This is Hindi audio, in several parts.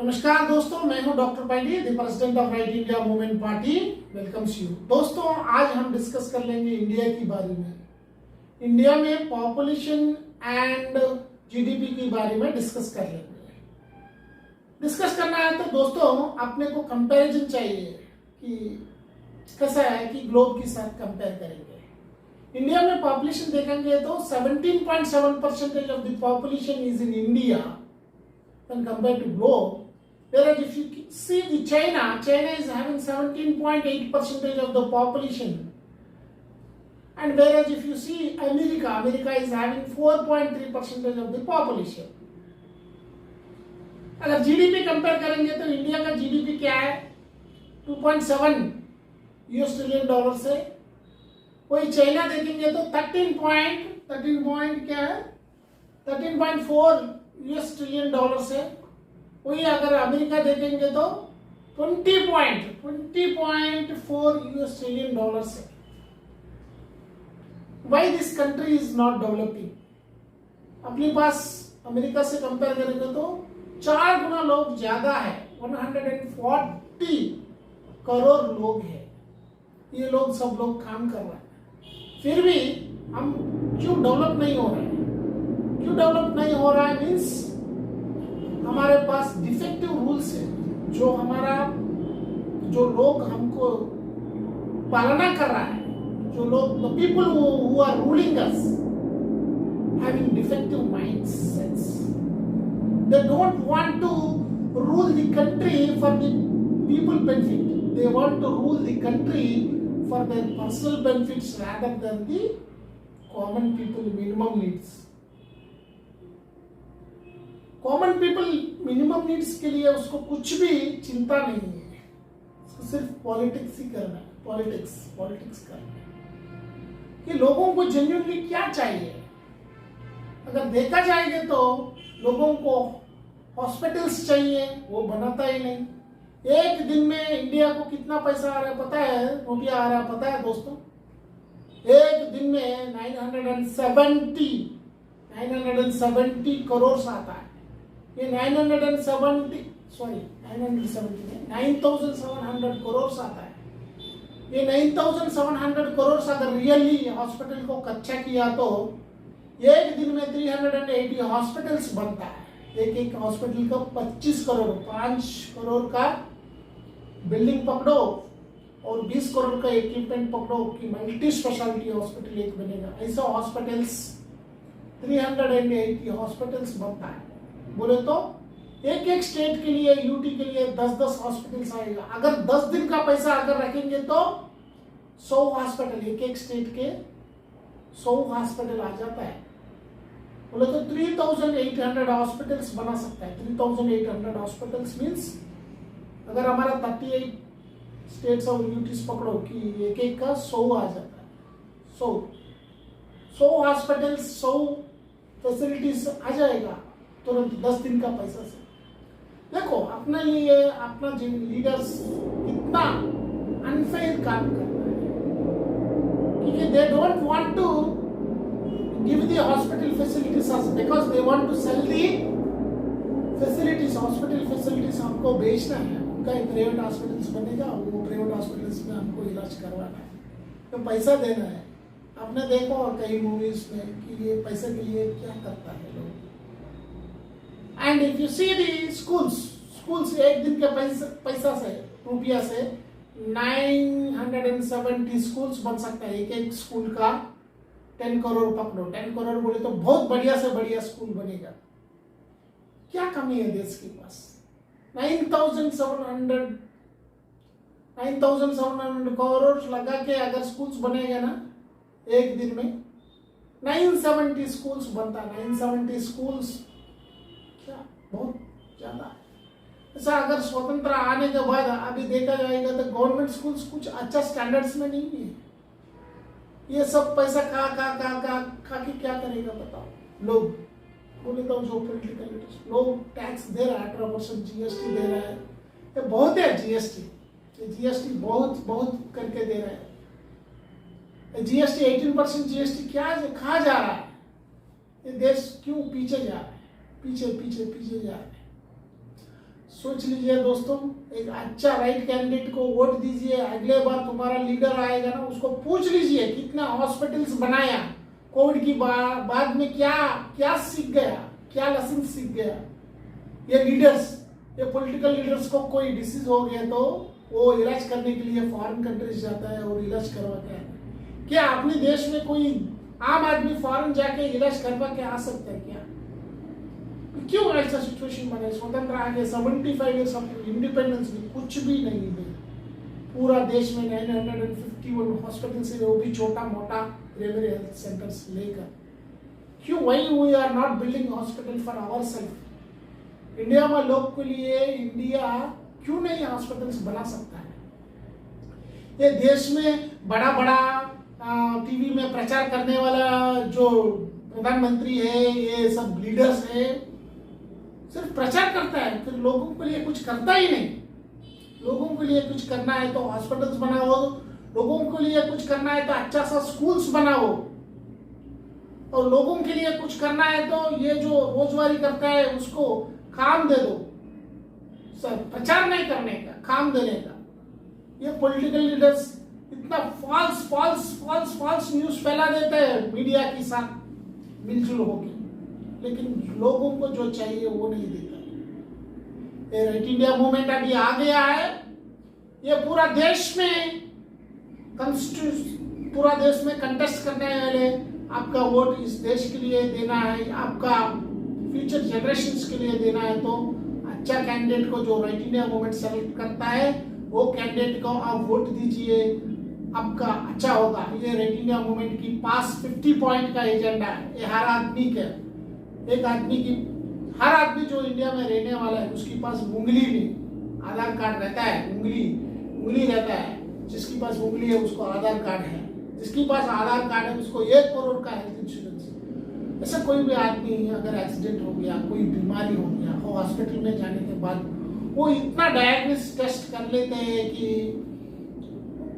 नमस्कार दोस्तों, मैं हूं doctor Pandey, the president of right India movement party welcomes you. दोस्तों, आज हम डिस्कस कर लेंगे इंडिया की बारे में। इंडिया में पॉपुलेशन एंड जीडीपी के बारे में डिस्कस कर लेंगे। डिस्कस करना है तो दोस्तों अपने को कंपैरिजन चाहिए कि कैसा है कि ग्लोब के साथ कंपेयर करेंगे। इंडिया में पॉपुलेशन देखेंगे तो 17.7% of the population is in India when compared to globe. Whereas if you see the China is having 17.8% of the population, and whereas if you see America is having 4.3% of the population. अगर जीडीपी कंपेयर करेंगे तो इंडिया का जीडीपी क्या है, 2.7 यूएस ट्रिलियन डॉलर से। वही चाइना देखेंगे तो 13.4 यूएस ट्रिलियन डॉलर से। वही अगर अमेरिका देखेंगे तो 20.4 यूएस ट्रिलियन डॉलर से। Why this country is not developing? अपने पास अमेरिका से कंपेयर करेंगे तो 4 गुना लोग ज्यादा है, 140 करोड़ लोग हैं। ये लोग सब लोग काम कर रहे हैं, फिर भी हम क्यों डेवलप नहीं हो रहे हैं? क्यों डेवलप नहीं हो रहा है मीन्स हमारे पास डिफेक्टिव रूल्स है। जो लोग हमको पालना कर रहा है, जो लोग the people who are ruling us having defective mindsets. They don't want to rule the country for the people benefit, they want to rule the country for their personal benefits rather than the common people minimum needs. Common people minimum needs के लिए उसको कुछ भी चिंता नहीं है, उसको सिर्फ पॉलिटिक्स ही करना है, पॉलिटिक्स करना है कि लोगों को जेन्युइनली क्या चाहिए। अगर देखा जाएगा तो लोगों को हॉस्पिटल्स चाहिए, वो बनाता ही नहीं। एक दिन में इंडिया को कितना पैसा आ रहा है पता है, रुपया आ रहा है पता है दोस्तों? एक दिन में 970 करोड़ आता है। ये 9,700 करोड़ आता है। ये 9,700 करोड़ अगर रियली हॉस्पिटल को कच्चा किया तो एक दिन में 380 हॉस्पिटल्स बनता है। एक हॉस्पिटल का 25 करोड़, 5 करोड़ का बिल्डिंग पकड़ो और 20 करोड़ का इक्विपमेंट पकड़ो कि मल्टी स्पेशलिटी हॉस्पिटल एक बनेगा। ऐसा हॉस्पिटल्स 380 हॉस्पिटल्स बनता है। बोले तो एक स्टेट के लिए, यूटी के लिए 10 हॉस्पिटल्स आएगा। अगर 10 दिन का पैसा अगर रखेंगे तो 100 हॉस्पिटल, एक स्टेट के 100 हॉस्पिटल आ जाता है। बोले तो 3,800 हॉस्पिटल्स बना सकता है। 3,800 हॉस्पिटल्स मीन्स अगर हमारा 38 स्टेट्स और यूटीज पकड़ो कि एक का 100 आ जाता है। 100 हॉस्पिटल्स, 100 फैसिलिटीज आ जाएगा तुरंत 10 दिन का पैसा से। देखो अपने लिए अपना लीडर्स कितना अनफेयर काम कर रहा है, क्योंकि they don't want to give the hospital facilities because they want to sell the facilities. Hospital facilities हमको बेचना है, उनका एक प्राइवेट हॉस्पिटल्स बनेगा, वो प्राइवेट हॉस्पिटल्स में हमको इलाज करवाना है, तो पैसा देना है। आपने देखो कई मूवीज में कि ये पैसे के लिए क्या करता है लोग। And if you see the schools एक दिन के पैसा से, रुपया से 970 स्कूल्स बन सकता है। एक स्कूल का 10 करोड़ पकड़ो, 10 करोड़ बोले तो बहुत बढ़िया से बढ़िया स्कूल बनेगा। क्या कमी है देश के पास? 9,700 करोड़ लगा के अगर स्कूल्स बनेगा ना एक दिन में, 970 स्कूल्स बनता है। 970 स्कूल्स क्या बहुत ज्यादा है। ऐसा अगर स्वतंत्र आने के बाद अभी देखा जाएगा तो गवर्नमेंट स्कूल्स कुछ अच्छा स्टैंडर्ड्स में नहीं है। ये सब पैसा खा के क्या करेगा बताओ? लोग बोले तो जो पॉलिटिकल लोग टैक्स दे रहा है, 18% जीएसटी दे रहा है। ये बहुत है जीएसटी बहुत करके दे रहा है। जीएसटी 18% जीएसटी क्या कहा जा रहा है? ये देश क्यों पीछे जा रहा है? पीछे जा रहे हैं। सोच लीजिए दोस्तों, एक अच्छा राइट कैंडिडेट को वोट दीजिए, अगले बार तुम्हारा लीडर आएगा ना, उसको पूछ लीजिए कितना हॉस्पिटल्स बनाया, कोविड की बाद में क्या क्या सीख गया, क्या लेसन सीख गया। ये लीडर्स, ये पॉलिटिकल लीडर्स को कोई डिसीज हो गया तो वो इलाज करने के लिए फॉरेन कंट्रीज जाता है और इलाज करवा के आता है। क्या अपने देश में कोई आम आदमी फॉरेन जाके इलाज करवा के आ सकता है क्या? क्यों ऐसा सिचुएशन बने? स्वतंत्र आ गए, 75 ईयर्स ऑफ इंडिपेंडेंस में कुछ भी नहीं है। पूरा देश में 951 हॉस्पिटल से, वो भी छोटा मोटा प्राइमरी हेल्थ सेंटर्स लेकर। क्यों why we are not building hospital for our self? India में लोग के लिए इंडिया क्यों नहीं हॉस्पिटल्स बना सकता है? ये देश में बड़ा बड़ा टीवी में प्रचार करने वाला जो प्रधानमंत्री है, ये सब लीडर्स है, सिर्फ प्रचार करता है, फिर लोगों के लिए कुछ करता ही नहीं। लोगों के लिए कुछ करना है तो हॉस्पिटल्स बनाओ, लोगों के लिए कुछ करना है तो अच्छा सा स्कूल्स बनाओ, और लोगों के लिए कुछ करना है तो ये जो रोजगारी करता है उसको काम दे दो। सर, प्रचार नहीं करने का, काम देने का। ये पॉलिटिकल लीडर्स इतना false false false false news फैला देते हैं मीडिया के साथ मिलजुल होकर, लेकिन लोगों को जो चाहिए वो नहीं देता। ये राइट इंडिया मूवमेंट अभी आ गया है, ये पूरा देश में पूरा देश में कंटेस्ट करने वाले, आपका वोट इस देश के लिए देना है, आपका फ्यूचर जनरेशंस के लिए देना है, तो अच्छा कैंडिडेट को जो राइट इंडिया मूवमेंट सेलेक्ट करता है वो कैंडिडेट को आप वोट दीजिए, आपका अच्छा होगा। ये राइट इंडिया मूवमेंट की पास 50 पॉइंट का एजेंडा है। ये हर आदमी के, एक आदमी की, हर आदमी जो इंडिया में रहने वाला है उसके पास उंगली में आधार कार्ड रहता है, उंगली रहता है। जिसके पास उंगली है उसको आधार कार्ड है, जिसके पास आधार कार्ड है उसको 1 करोड़ का हेल्थ इंश्योरेंस है। ऐसा कोई भी आदमी अगर एक्सीडेंट हो गया, कोई बीमारी हो गया, वो हॉस्पिटल में जाने के बाद वो इतना डायग्नोसिस टेस्ट कर लेते हैं कि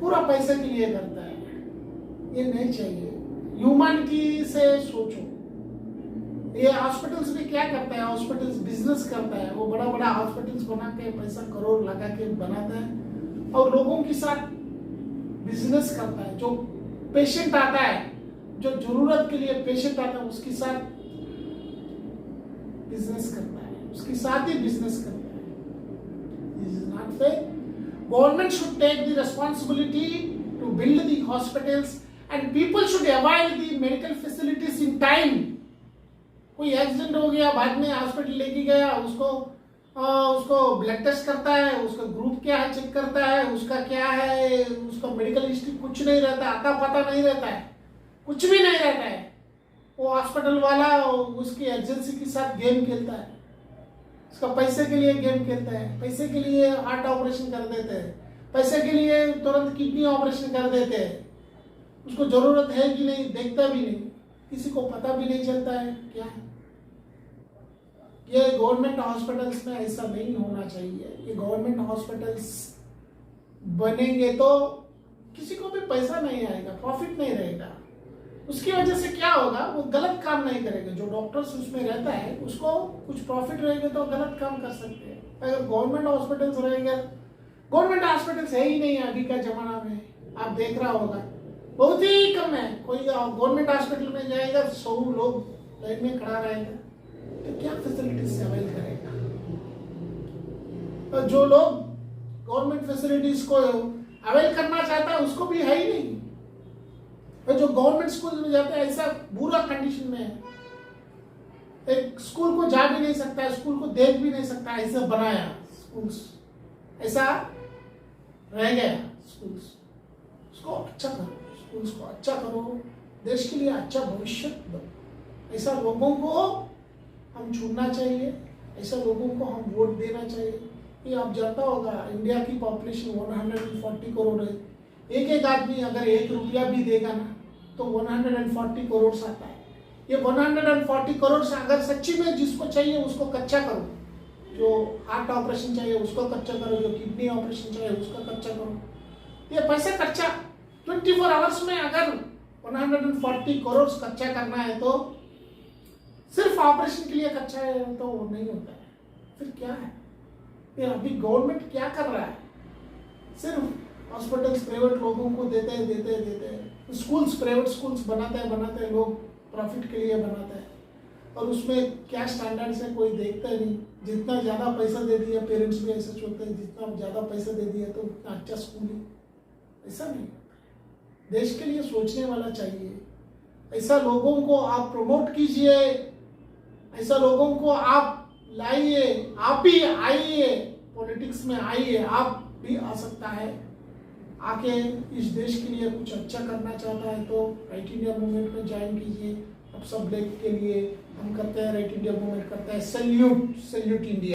पूरा पैसे के लिए करता है। ये नहीं चाहिए। ह्यूमैनिटी से सोचो। ये हॉस्पिटल्स भी क्या करता है? हॉस्पिटल्स बिजनेस करता है। वो बड़ा बड़ा हॉस्पिटल्स बना के पैसा करोड़ लगा के बनाता है और लोगों के साथ बिजनेस करता है। जो पेशेंट आता है, जो जरूरत के लिए पेशेंट आता है, उसके साथ बिजनेस करता है, उसके साथ ही बिजनेस करता है। This is not fair. Government should take the responsibility to build the hospitals and people should avail the medical facilities in time. कोई एक्सीडेंट हो गया, बाद में हॉस्पिटल लेके गया, उसको ब्लड टेस्ट करता है, उसका ग्रुप क्या है चेक करता है, उसका क्या है, उसका मेडिकल हिस्ट्री कुछ नहीं रहता, आता पता नहीं रहता है, कुछ भी नहीं रहता है। वो हॉस्पिटल वाला उसकी एजेंसी के साथ गेम खेलता है, उसका पैसे के लिए गेम खेलता है, पैसे के लिए हार्ट ऑपरेशन कर देते हैं, पैसे के लिए तुरंत किडनी ऑपरेशन कर देते हैं। उसको जरूरत है कि नहीं देखता भी नहीं, किसी को पता भी नहीं चलता है क्या है। ये गवर्नमेंट हॉस्पिटल्स में ऐसा नहीं होना चाहिए। ये गवर्नमेंट हॉस्पिटल्स बनेंगे तो किसी को भी पैसा नहीं आएगा, प्रॉफिट नहीं रहेगा। उसकी वजह से क्या होगा, वो गलत काम नहीं करेगा। जो डॉक्टर्स उसमें रहता है उसको कुछ प्रॉफिट रहेगा तो गलत काम कर सकते हैं। अगर गवर्नमेंट हॉस्पिटल्स रहेंगे, गवर्नमेंट हॉस्पिटल्स है ही नहीं अभी का जमाना में, आप देख रहा होगा बहुत ही कम है। कोई गवर्नमेंट हॉस्पिटल में जाएगा 100 लोग लाइन में खड़ा रहेगा, तो क्या फैसिलिटीज अवेल करेगा? तो जो लोग गवर्नमेंट फैसिलिटीज को अवेल करना चाहता है उसको भी है ही नहीं। तो जो गवर्नमेंट स्कूल में जाते हैं ऐसा बुरा कंडीशन में है, एक स्कूल को जा भी नहीं सकता, स्कूल को देख भी नहीं सकता, ऐसा बनाया स्कूल्स, ऐसा रह गया स्कूल्स। उसको अच्छा करो, स्कूल्स को अच्छा करो, देश के लिए अच्छा भविष्य दो। ऐसा लोगों को हम चुनना चाहिए, ऐसा लोगों को हम वोट देना चाहिए। ये आप जानता होगा इंडिया की पॉपुलेशन 140 करोड़ है। एक आदमी अगर 1 रुपया भी देगा ना तो 140 करोड़ आता है। ये 140 करोड़ से अगर सच्ची में जिसको चाहिए उसको कच्चा करो, जो हार्ट ऑपरेशन चाहिए उसको कच्चा करो, जो किडनी ऑपरेशन चाहिए उसका कच्चा करो। ये पैसा कच्चा 24 आवर्स में अगर 140 करोड़ कच्चा करना है तो सिर्फ ऑपरेशन के लिए कच्चा है तो वो नहीं होता है। फिर क्या है? कि अभी गवर्नमेंट क्या कर रहा है, सिर्फ हॉस्पिटल्स प्राइवेट लोगों को देते हैं, स्कूल्स प्राइवेट स्कूल्स बनाते हैं लोग, प्रॉफिट के लिए बनाते हैं, और उसमें क्या स्टैंडर्ड्स है कोई देखता ही नहीं। जितना ज़्यादा पैसा दे दिया, पेरेंट्स भी ऐसे सोचते हैं जितना ज़्यादा पैसा दे दिया तो उतना अच्छा स्कूल है, ऐसा नहीं। देश के लिए सोचने वाला चाहिए, ऐसा लोगों को आप प्रमोट कीजिए, ऐसा लोगों को आप लाइए, आप भी आइए, पॉलिटिक्स में आइए, आप भी आ सकता है, आके इस देश के लिए कुछ अच्छा करना चाहता है तो राइट इंडिया मूवमेंट में ज्वाइन कीजिए। अब सब लोग के लिए हम करते हैं, राइट इंडिया मूवमेंट करता है, सैल्यूट इंडिया।